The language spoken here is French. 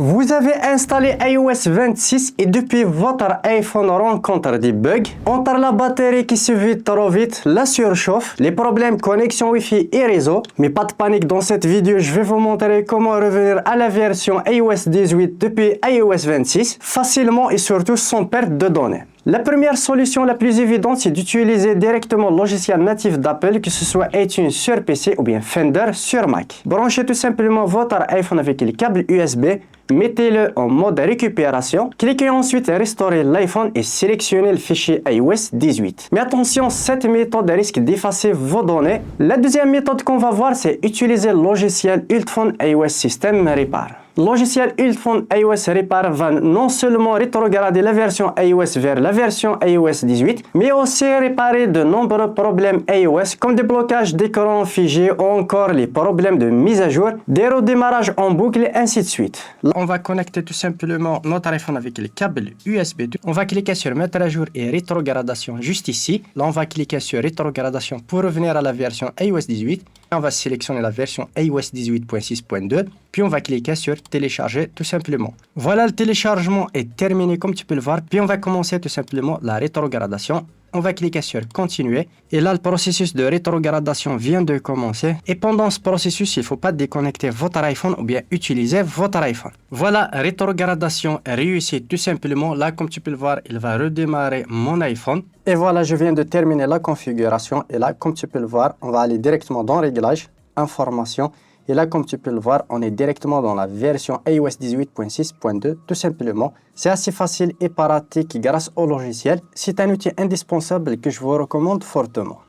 Vous avez installé iOS 26 et depuis votre iPhone rencontre des bugs entre la batterie qui se vide trop vite, la surchauffe, les problèmes connexion Wi-Fi et réseau. Mais pas de panique, dans cette vidéo je vais vous montrer comment revenir à la version iOS 18 depuis iOS 26 facilement et surtout sans perte de données. La première solution la plus évidente, c'est d'utiliser directement le logiciel natif d'Apple, que ce soit iTunes sur PC ou bien Fender sur Mac. Branchez tout simplement votre iPhone avec le câble USB, mettez-le en mode récupération, cliquez ensuite Restaurer l'iPhone et sélectionnez le fichier iOS 18. Mais attention, cette méthode risque d'effacer vos données. La deuxième méthode qu'on va voir, c'est utiliser le logiciel Ultphone iOS System Repair. Le logiciel Ultphone iOS Repair va non seulement rétrograder la version iOS vers la version iOS 18, mais aussi réparer de nombreux problèmes iOS comme des blocages d'écran figés ou encore les problèmes de mise à jour, des redémarrages en boucle et ainsi de suite. Là, on va connecter tout simplement notre iPhone avec le câble USB 2. On va cliquer sur mettre à jour et rétrogradation juste ici. Là, on va cliquer sur rétrogradation pour revenir à la version iOS 18. On va sélectionner la version iOS 18.6.2, puis on va cliquer sur télécharger tout simplement. Voilà, le téléchargement est terminé comme tu peux le voir, puis on va commencer tout simplement la rétrogradation. On va cliquer sur continuer et là le processus de rétrogradation vient de commencer et pendant ce processus il ne faut pas déconnecter votre iPhone ou bien utiliser votre iPhone. Voilà, rétrogradation réussie tout simplement. Là comme tu peux le voir, il va redémarrer mon iPhone et voilà, je viens de terminer la configuration et là comme tu peux le voir, on va aller directement dans réglages, informations. Et là, comme tu peux le voir, on est directement dans la version iOS 18.6.2, tout simplement. C'est assez facile et pratique grâce au logiciel. C'est un outil indispensable que je vous recommande fortement.